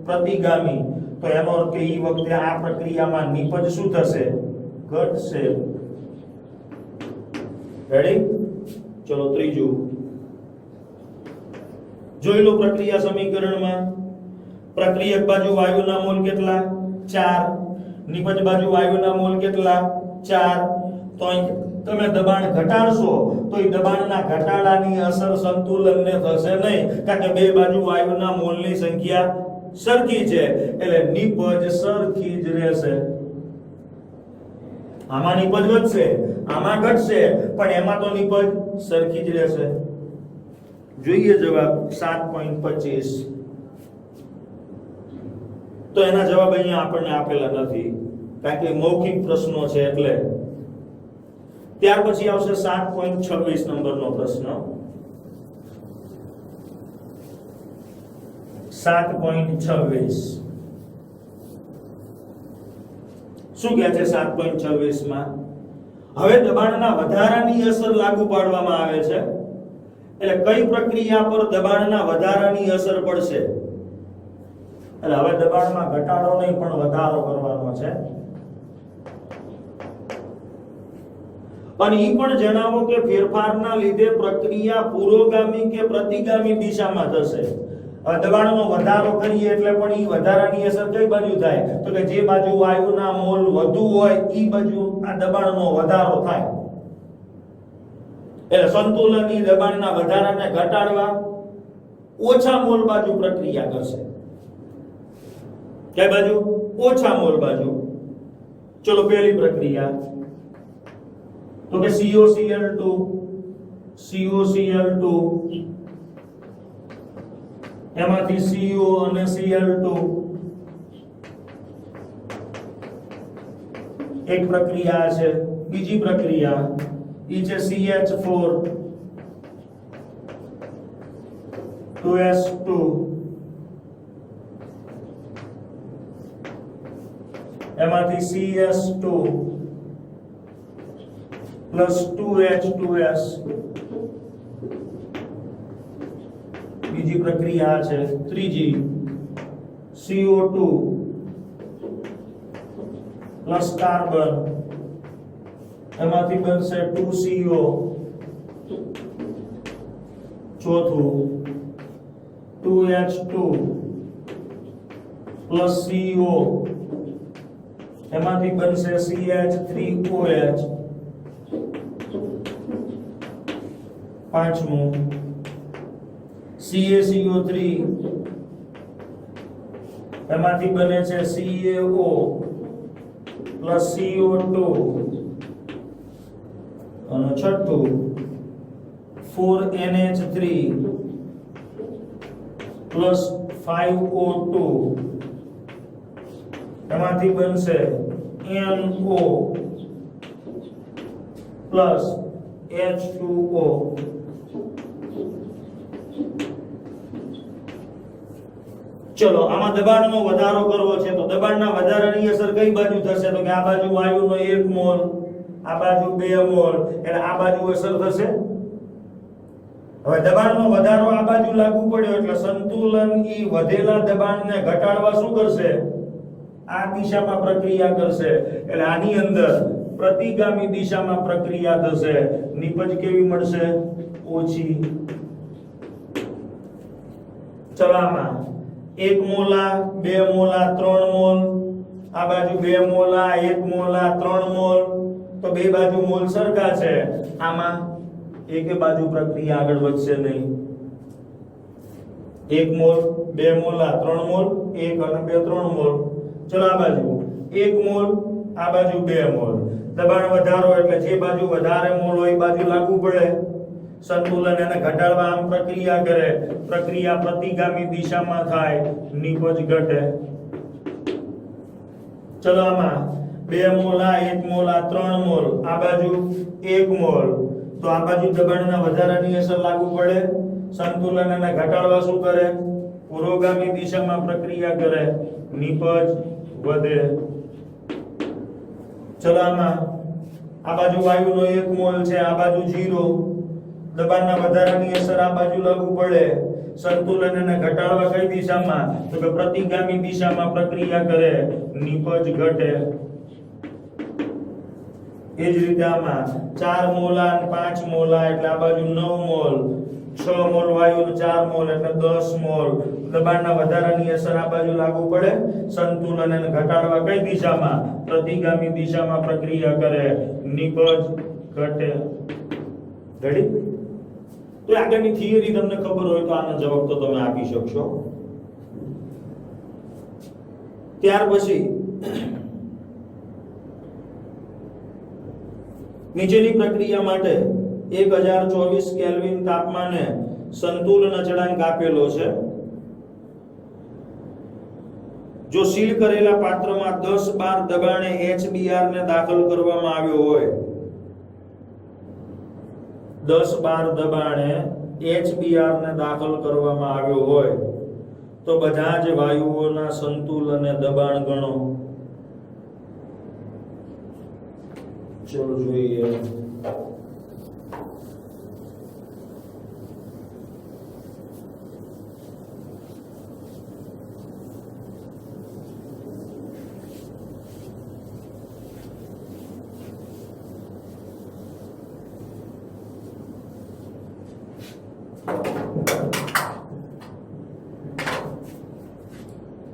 પ્રતિગામી. તો એનો અર્થ કે ઈ વખતે આ પ્રક્રિયામાં નિપજ શું થશે? ઘટશે. રેડી? ચલો ત્રીજું જોઈ લો પ્રક્રિયા સમીકરણમાં. પ્રક્રિયક બાજુ વાયુના મોલ કેટલા? 4. નિપજ બાજુ વાયુના મોલ કેટલા? 4. તો તમે દબાણ ઘટાડશો તો એ દબાણના ઘટાડાની અસર સંતુલનને થશે નહીં, કારણ કે બે બાજુ વાયુના મોલની સંખ્યા સરખી છે એટલે નિપજ સરખી જ રહેશે. આમાં નિપજ વધશે, આમાં ઘટશે, પણ એમાં તો નિપજ સરખી જ રહેશે. જોઈએ જવાબ 7.25. તો એના જવાબ અહીંયા આપણને આપેલા નથી કારણ કે મૌખિક પ્રશ્નો છે એટલે. ત્યાર પછી આવશે 7.26 નંબરનો પ્રશ્ન. 7.26 શું કહે છે? 7.26 માં હવે દબાણના વધારાની અસર લાગુ પાડવામાં આવે છે. એટલે કઈ પ્રક્રિયા પર દબાણના વધારાની અસર પડશે? એટલે હવે દબાણમાં ઘટાડો નહીં પણ વધારો કરવાનો છે. અને એ પણ જણાવો કે ફેરફારના લીધે પ્રક્રિયા પુરોગામી કે પ્રતિગામી દિશામાં થશે. દબાણનો વધારો કરીએ એટલે પણ ઈ વધારાની અસર કઈ બાજુ થાય તો કે જે બાજુ વાયુના મોલ વધુ હોય ઈ બાજુ આ દબાણનો વધારો થાય એટલે સંતુલન ઈ દબાણના વધારાને ઘટાડવા ઓછા મોલ બાજુ પ્રક્રિયા કરશે કઈ બાજુ ઓછા મોલ બાજુ ચલો પહેલી પ્રક્રિયા તો કે COCl2 એમાંથી CO અને Cl2 એક પ્રક્રિયા છે બીજી પ્રક્રિયા ઈ છે CH4 2S2 એમાંથી CS2 પ્લસ 2H2S બીજી પ્રક્રિયા છે ત્રીજી CO2 પ્લસ કાર્બન એમાંથી બનશે 2CO ચોથું 2H2 પ્લસ CO એમાંથી બનશે CH3OH પાંચમું CaCO3 એમાંથી બને છે CaO પ્લસ CO2 અને છઠ્ઠું 4NH3 પ્લસ 5O2 એમાંથી બનશે NO પ્લસ H2O ચલો આમાં દબાણનો વધારો કરવો છે તો દબાણના વધારાની અસર કઈ બાજુ થશે તો કે આ બાજુ વાયુનો 1 મોલ આ બાજુ 2 મોલ એટલે આ બાજુ અસર થશે હવે દબાણનો વધારો આ બાજુ લાગુ પડ્યો એટલે સંતુલન ઈ વધેલા દબાણને ઘટાડવા શું કરશે આ દિશામાં પ્રક્રિયા કરશે એટલે આની અંદર પ્રતિગામી દિશામાં પ્રક્રિયા થશે નિપજ કેવી મળશે ઓછી ચલામાં 1 મોલા 2 મોલા 3 મોલ આ બાજુ 2 મોલા 1 મોલા 3 મોલ તો બે બાજુ મોલ સરખા છે આમાં એકે બાજુ પ્રક્રિયા આગળ વધશે નહીં 1 મોલ 2 મોલા 3 મોલ 1 અને 2 3 મોલ ચલો આ બાજુ 1 મોલ આ બાજુ 2 મોલ દબાણ વધારો એટલે જે બાજુ વધારે મોલ હોય એ બાજુ લાગુ પડે સંતુલન એને ઘટાડવા આમ પ્રક્રિયા કરે પ્રક્રિયા પ્રતિગામી દિશામાં થાય નિપજ ઘટે ચલો આમાં 2 મોલા 1 મોલા 3 મોલ આ બાજુ 1 મોલ તો આ બાજુ દબાણના વધારાની અસર લાગુ પડે સંતુલન એને ઘટાડવા શું કરે પુરોગામી દિશામાં પ્રક્રિયા કરે નિપજ વધે ચલો આમાં આ બાજુ વાયુનો 1 મોલ છે આ બાજુ 0 દબાણના વધારાની અસર આ બાજુ લાગુ પડે સંતુલન એને ઘટાડવા કઈ દિશામાં તો કે પ્રતિગામી દિશામાં પ્રક્રિયા કરે નિપજ ઘટે એ જ રીતે આમાં 4 મોલા અને 5 મોલા એટલે આ બાજુ 9 મોલ 6 મોલ વાયુ 4 મોલ એટલે 10 મોલ દબાણના વધારાની અસર આ બાજુ લાગુ પડે સંતુલન એને ઘટાડવા કઈ દિશામાં પ્રતિગામી દિશામાં પ્રક્રિયા કરે નિપજ ઘટે રેડી તો આગળની થિયરી તમને ખબર હોય તો આનો જવાબ તો તમે આપી શકશો ત્યાર પછી નીચેની પ્રક્રિયા માટે 1024 કેલ્વિન તાપમાને સંતુલન અચળાંક આપેલો છે જો સીલ કરેલા પાત્રમાં 10 બાર દબાણે HBr ને દાખલ કરવામાં આવ્યો હોય 10 બાર દબાણે HBr ને દાખલ કરવામાં આવ્યો હોય તો બધા જ વાયુઓના સંતુલને દબાણ ગણો ચલો જોઈએ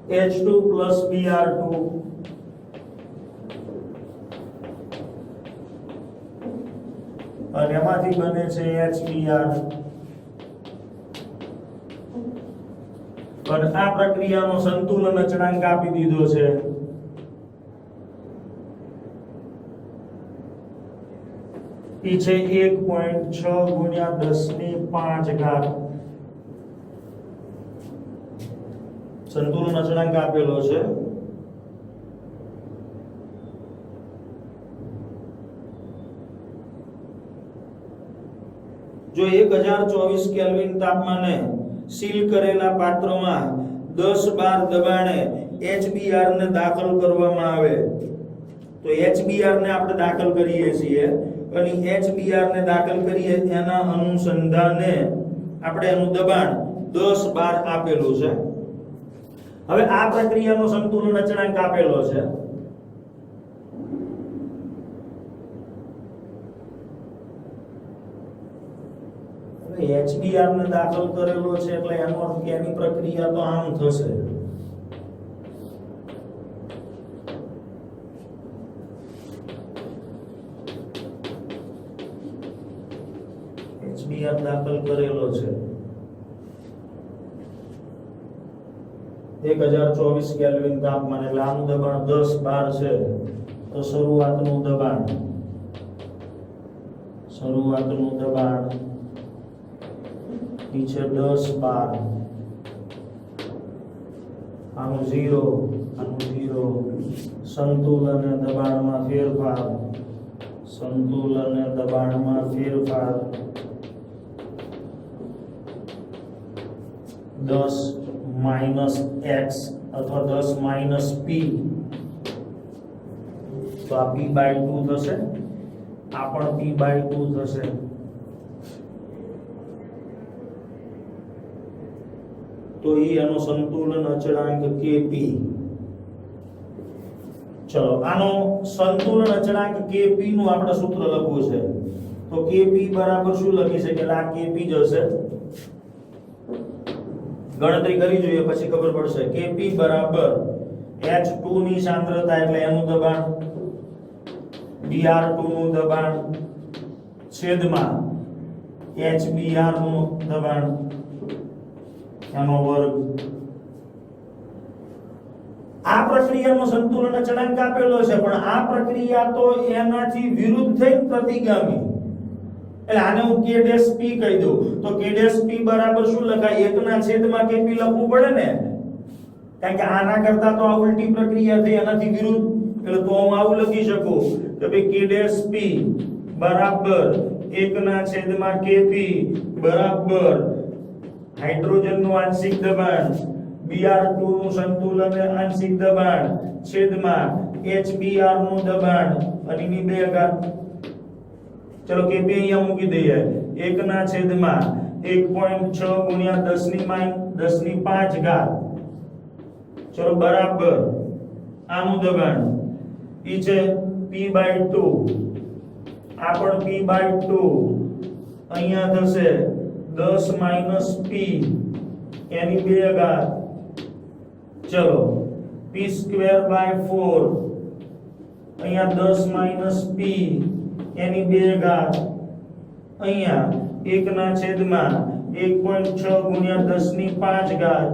H2 plus Br2 અને એમાંથી બને છે HBr અને આ પ્રક્રિયાનો સંતુલન અચળાંક આપી દીધો છે ઈ છે 1.6 ગુણ્યા 10⁵ સંતુલન અચળાંક આપેલો છે જો 1024 કેલ્વિન તાપમાને સીલ કરેલા પાત્રમાં 10 બાર દબાણે HBr ને દાખલ કરવામાં આવે તો HBr ને આપણે દાખલ કરીએ છીએ અને HBr ને દાખલ કરીએ એના અનુસંધાને આપણે એનું દબાણ 10 બાર આપેલું છે હવે આ પ્રક્રિયાનો સંતુલન અચળાંક આપેલો છે HBr ને દાખલ કરેલો છે એટલે એનો અર્થ કે એની પ્રક્રિયા તો આમ થશે HBr દાખલ કરેલો છે 1024 કેલ્વિન તાપમાન એટલે આનું દબાણ 10 બાર છે તો શરૂઆતનું દબાણ ઈ છે 10 બાર આનું 0 સંતુલન અને દબાણમાં ફેરફાર 10 માઈનસ x અથવા 10 માઈનસ p તો આ p/2 થશે આ પણ p/2 થશે તો ઈ આનો સંતુલન અચળાંક Kp ચલો આનો સંતુલન અચળાંક Kp નું આપણે સૂત્ર લખવું છે તો Kp બરાબર શું લખી શકે એટલે આ Kp જ હશે ગણતરી કરી જોઈએ પછી ખબર પડશે Kp બરાબર H2 ની સાંદ્રતા એટલે એનું દબાણ Br2 નું દબાણ છેદમાં HBr નું દબાણ એનો વર્ગ આ પ્રક્રિયાનો સંતુલન અચળાંક આપેલો છે પણ આ પ્રક્રિયા તો એનાથી વિરુદ્ધ થઈ પ્રતિગામી એટલે આને હું K'(P) કહી દઉં તો K'(P) બરાબર શું લખાય 1/Kp લખવું પડે ને કારણ કે આના કરતા તો આ ઉલટી પ્રક્રિયા થઈ એનાથી વિરુદ્ધ એટલે તો હું આવું લખી શકું કે ભાઈ K'(P) બરાબર 1/Kp બરાબર હાઇડ્રોજન નું આંશિક દબાણ Br2 નું સંતુલન અને આંશિક દબાણ છેદમાં HBr નું દબાણ અને ની 2 ઘાત ચલો Kp અહીંયા મૂકી દઈએ 1/1.6 ગુણ્યા 10⁵ ઘાત ચલો બરાબર આનું દબાણ ઈ છે p/2 આ પણ p/2 અહીંયા થશે 10 માઈનસ p એની 2 ઘાત ચલો p²/4 અહીંયા 10 માઈનસ p એની 2 ઘાત અહીંયા 1/1.6 ગુણ્યા 10⁵ ઘાત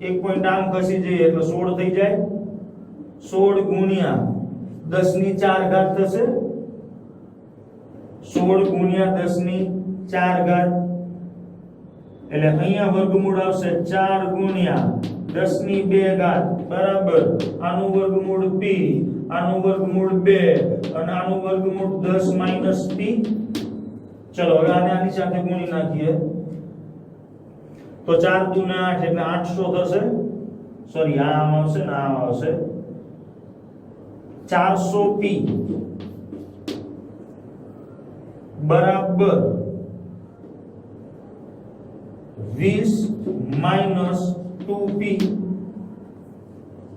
1 પોઈન્ટ આમ ખસી જઈએ એટલે 16 થઈ જાય 16 ગુણ્યા 10⁴ ઘાત થશે 16 ગુણ્યા 10⁴ ઘાત એટલે અહીંયા વર્ગમૂળ આવશે 4 ગુણ્યા 10⁵ ઘાત બરાબર આનું વર્ગમૂળ p આનું વર્ગમૂળ 2 અને આનું વર્ગમૂળ 10 માઈનસ p ચલો હવે આને આની સાથે ગુણી નાખીએ તો 4 × 8 એટલે 800 થશે સોરી આમ આવશે ને આમ આવશે 400p બરાબર 20 માઈનસ 2p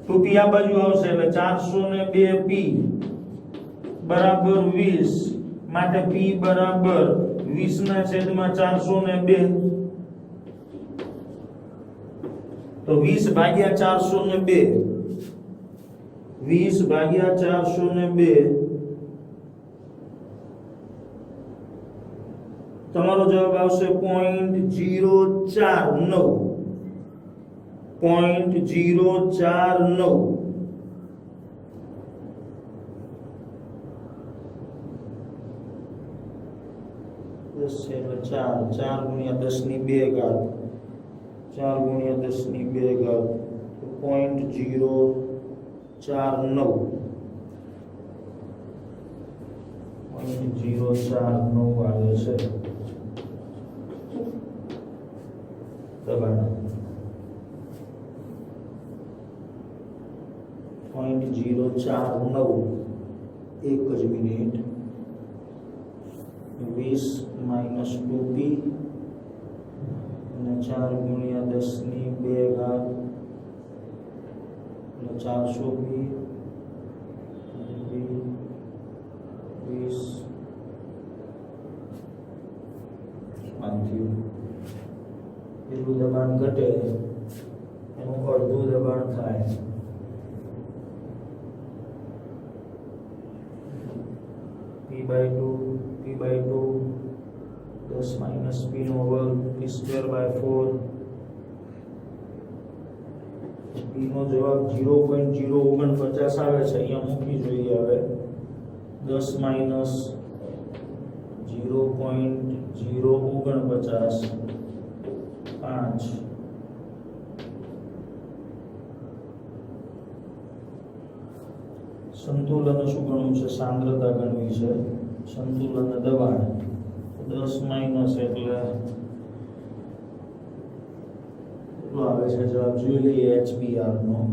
2p આ બાજુ આવશે એટલે 402p બરાબર 20 માટે p બરાબર 20/402 તો 20 ભાગ્યા 402 20 ભાગ્યા 402 તમારો જવાબ આવશે 0.049 0.049 10 છે એટલે 4 ગુણ્યા 10 ની 2 ઘાત 4 ગુણ્યા 10 ની 2 ઘાત 0.049 આવે છે દબાણ 0.049 એક જ મિનિટ 20 - 2p અને 4 ગુણ્યા 10 ની 2 ઘાત એટલે 400p 20 એટલું દબાણ ઘટે એનું અડધું દબાણ થાય p/2 10 - p નો વર્ગ p²/4 p નો જવાબ 0.049 આવે છે અહીંયા મૂકી જોઈએ હવે 10 - 0.049 5 સંતુલન શું ગણવું છે સાંદ્રતા ગણવી છે સંતુલન દબાણ 10 માઈનસ એટલે કેટલો આવે છે જવાબ જોઈ લઈએ HBr નો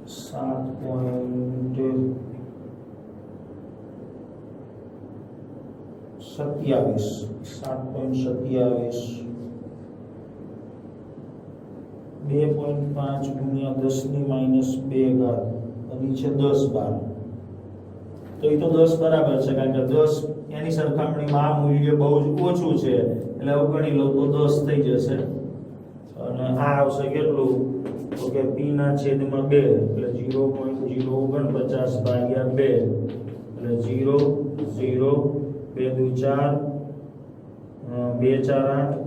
7.27 2.5 ગુણ્યા 10 ની -2 ઘાત અને છે 10 બાર તો એ તો 10 બરાબર છે કારણ કે 10 એની સરખામણીમાં આ મૂલ્ય બહુ જ ઓછું છે એટલે અવગણી લો તો 10 થઈ જશે અને આ આવશે કેટલું તો કે p ના છેદમાં 2 એટલે 0.049 ભાગ્યા 2 એટલે 0 0 2 2 4 2 4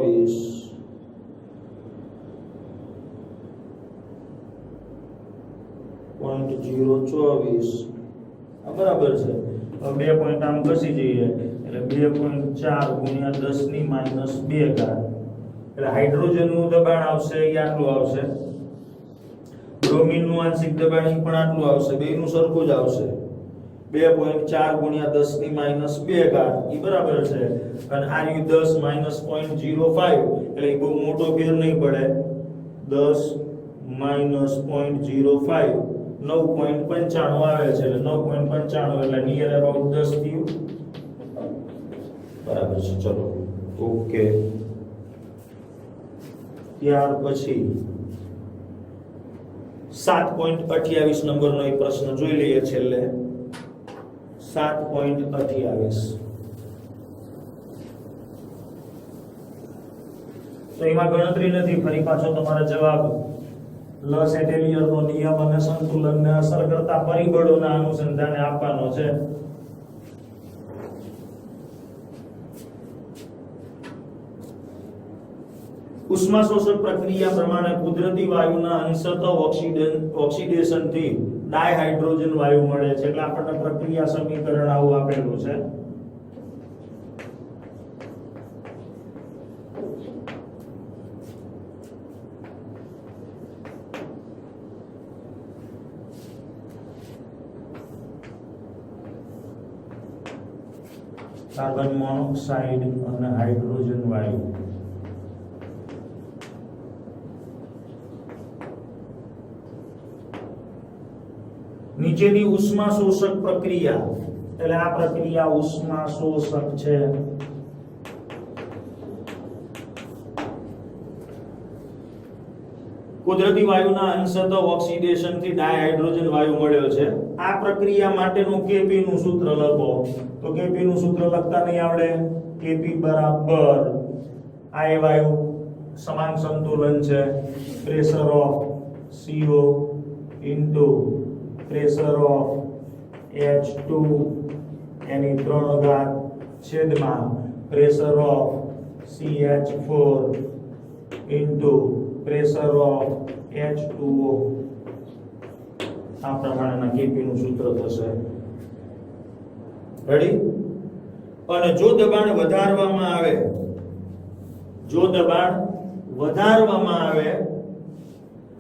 8 0.024 બરાબર છે હવે 2 પોઈન્ટ આમ ઘસી જઈએ એટલે 2.4 ગુણ્યા 10 ની -2 ઘાત એટલે હાઇડ્રોજન નું દબાણ આવશે એ આટલું આવશે બ્રોમિન નું આંશિક દબાણ પણ આટલું આવશે બેયનું સરખું જ આવશે 2.4 ગુણ્યા 10 ની -2 ઘાત એ બરાબર છે અને આ રહ્યું 10 - 0.05 એટલે એ બહુ મોટો ફેર નહીં પડે 10 - 0.05 9.95 આવે છે એટલે 9.95 એટલે નિયર અબાઉટ 10 થયું બરાબર છે ચલો ઓકે ત્યાર પછી 7.28 નંબરનો એક પ્રશ્ન જોઈ લઈએ છેલ્લે 7.28 તો એમાં ગણતરી નથી ફરી પાછો તમારો જવાબ લસેટેલિયરનો નિયમ અને સંતુલનને અસર કરતા પરિબળોના અનુસંધાને આપવાનો છે ઉષ્મા શોષક પ્રક્રિયા પ્રમાણે કુદરતી વાયુના અંશતઃ ઓક્સિડેશનથી ડાયહાઇડ્રોજન વાયુ મળે છે એટલે આપણને પ્રક્રિયા સમીકરણ આવું આપેલું છે કાર્બન મોનોક્સાઇડ અને હાઇડ્રોજન વાયુ નીચેની ઉષ્મા શોષક પ્રક્રિયા એટલે આ પ્રક્રિયા ઉષ્મા શોષક છે કુદરતી વાયુના અંશતઃ ઓક્સિડેશન થી ડાયહાઇડ્રોજન વાયુ મળ્યો છે. આ પ્રક્રિયા માટેનું Kp નું સૂત્ર લખો. તો Kp નું સૂત્ર લખતા નહીં આવડે. Kp બરાબર આ એ વાયુ સમાન સંતુલન છે pressure of CO into pressure of H2 એની 3 ઘાત છેદમાં pressure of CH4 into pressure of H2O. આ પ્રમાણેના Kp નું સૂત્ર થશે. રેડી? અને જો દબાણ વધારવામાં આવે, જો દબાણ વધારવામાં આવે,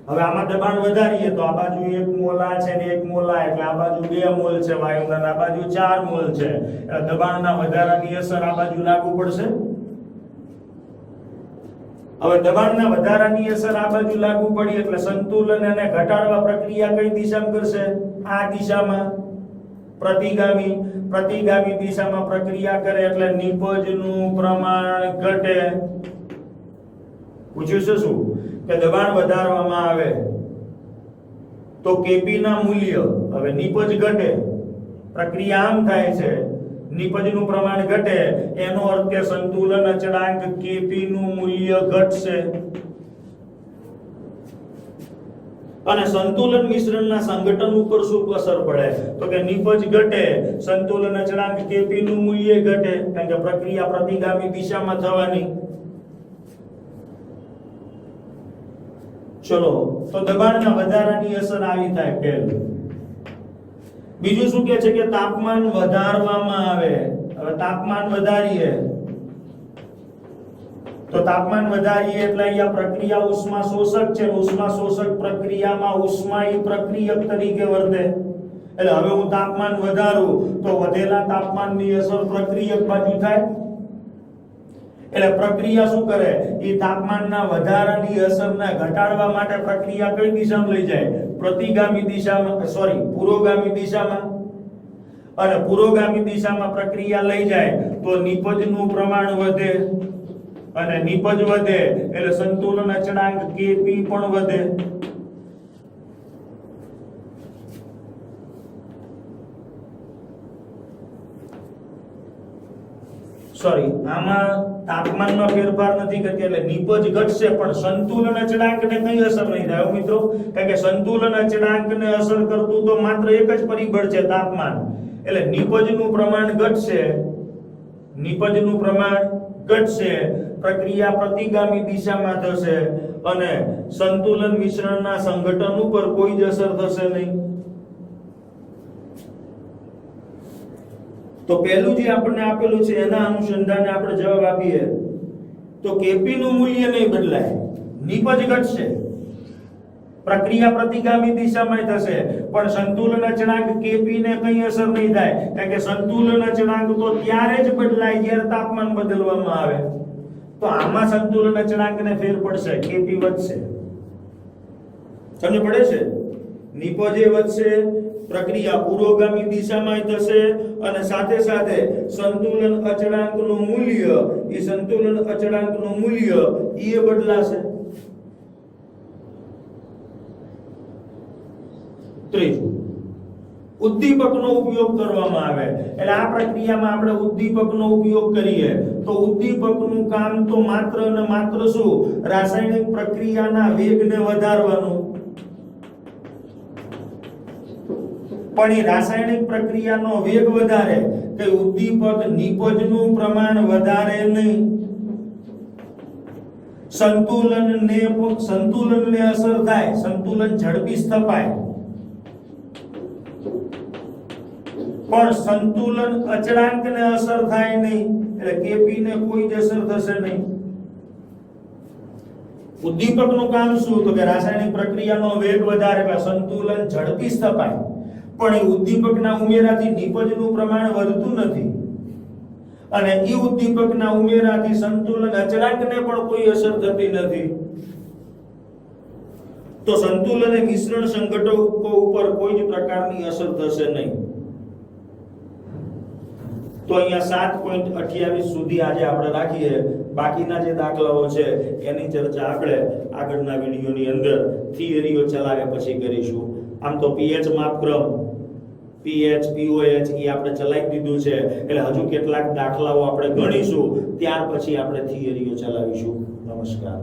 હવે આમાં દબાણ વધારીએ તો આ બાજુ 1 મોલા છે ને 1 મોલા એટલે આ બાજુ 2 મોલ છે વાયુના, આ બાજુ 4 મોલ છે. એટલે દબાણના વધારાની અસર આ બાજુ લાગુ પડશે. હવે દબાણના વધારાની અસર આ બાજુ લાગુ પડી એટલે સંતુલન અને ઘટાડવા પ્રક્રિયા કઈ દિશામાં કરશે? આ દિશામાં, પ્રતિગામી. પ્રતિગામી દિશામાં પ્રક્રિયા કરે એટલે નિપજનું પ્રમાણ ઘટે. પૂછ્યું છે શું કે દબાણ વધારવામાં આવે તો Kp ના મૂલ્ય, હવે નિપજ ઘટે, પ્રક્રિયા આમ થાય છે, નિપજનું પ્રમાણ ઘટે, એનો અર્થ કે સંતુલન અચળાંક Kp નું મૂલ્ય ઘટશે. અને સંતુલન મિશ્રણના સંગઠન ઉપર શું અસર પડે? તો કે નિપજ ઘટે, સંતુલન અચળાંક Kp નું મૂલ્ય ઘટે, કારણ કે પ્રક્રિયા પ્રતિગામી દિશામાં થવાની. ચલો, તો દબાણના વધારાની અસર આવી થાય પહેલું. બીજું શું કહે છે કે તાપમાન વધારવામાં આવે. હવે તાપમાન વધારીએ તો તાપમાન વધારીએ એટલે અહીંયા પ્રક્રિયા ઉષ્મા શોષક છે. ઉષ્મા શોષક પ્રક્રિયામાં ઉષ્માયી પ્રક્રિયક તરીકે વર્તે. એટલે હવે હું તાપમાન વધારું તો વધેલા તાપમાનની અસર પ્રક્રિયક બાજુ થાય. એટલે પ્રક્રિયા શું કરે? એ તાપમાનના વધારાની અસરને ઘટાડવા માટે પ્રક્રિયા કઈ દિશામાં લઈ જાય? પ્રતિગામી દિશામાં, પુરોગામી દિશામાં. અને પુરોગામી દિશામાં પ્રક્રિયા લઈ જાય તો નિપજનું પ્રમાણ વધે, અને નિપજ વધે એટલે સંતુલન અચળાંક Kp પણ વધે. આમાં તાપમાનમાં ફેરફાર નથી કરતી એટલે નિપજ ઘટશે પણ સંતુલન અચળાંકને કઈ અસર નહીં થાય મિત્રો. કારણ કે સંતુલન અચળાંકને અસર કરતું તો માત્ર એક જ પરિબળ છે, તાપમાન. એટલે નિપજનું પ્રમાણ ઘટશે, નિપજનું પ્રમાણ ઘટશે, પ્રક્રિયા પ્રતિગામી દિશામાં થશે અને સંતુલન મિશ્રણના સંગઠન ઉપર કોઈ જ અસર થશે નહીં. તો પહેલું જે આપણને આપેલું છે એના અનુસંધાને આપણે જવાબ આપીએ તો Kp નું મૂલ્ય નહીં બદલાય, નિપજ ઘટશે, પ્રક્રિયા પ્રતિગામી દિશામાં થશે પણ સંતુલન અચળાંક Kp ને કઈ અસર નહીં થાય. કારણ કે સંતુલન અચળાંક તો ત્યારે જ બદલાય જ્યારે તાપમાન બદલવામાં આવે. તો આમાં સંતુલન અચળાંકને ફેર પડશે, Kp વધશે. સમજ પડે છે? નિપજે વધશે, પ્રક્રિયા પુરોગામી દિશામાં થશે અને સાથે સાથે સંતુલન અચળાંકનું મૂલ્ય, એ સંતુલન અચળાંકનું મૂલ્ય એ બદલાશે. ત્રીજું, ઉદ્દીપકનો ઉપયોગ કરવામાં આવે. એટલે આ પ્રક્રિયામાં આપણે ઉદ્દીપકનો ઉપયોગ કરીએ તો ઉદ્દીપકનું કામ તો માત્ર ને માત્ર શું? રાસાયણિક પ્રક્રિયાના વેગને વધારવાનું. પણ એ રાસાયણિક પ્રક્રિયાનો વેગ વધારે કે ઉદ્દીપક નિપજનું પ્રમાણ વધારે નહીં. સંતુલનને અસર થાય, સંતુલન ઝડપી સ્થપાય, પણ સંતુલન અચળાંકને અસર થાય નહીં. એટલે Kp ને કોઈ જ અસર થશે નહીં. ઉદ્દીપકનું કામ શું? તો કે રાસાયણિક પ્રક્રિયાનો વેગ વધારે એટલે સંતુલન ઝડપી સ્થપાય, પણ એ ઉદ્દીપકના ઉમેરાથી નિપજનું પ્રમાણ વધતું નથી અને એ ઉદ્દીપકના ઉમેરાથી સંતુલન અચળાંકને પણ કોઈ અસર થતી નથી. તો સંતુલન અને મિશ્રણ સંઘટકો ઉપર કોઈ જ પ્રકારની અસર થશે નહીં. તો તો અહીંયા 7.28 સુધી આજે આપણે રાખીએ. બાકીના જે દાખલાઓ છે એની ચર્ચા આપણે આગળના વિડીયોની અંદર થિયરીઓ ચલાવ્યા પછી કરીશું. આમ તો પીએચ માપક્રમ, પીએચ પીઓએચ એ આપણે ચલાવી દીધું છે, એટલે હજુ કેટલાક દાખલાઓ આપણે ગણીશું, ત્યાર પછી આપણે થિયરીઓ ચલાવીશું. નમસ્કાર.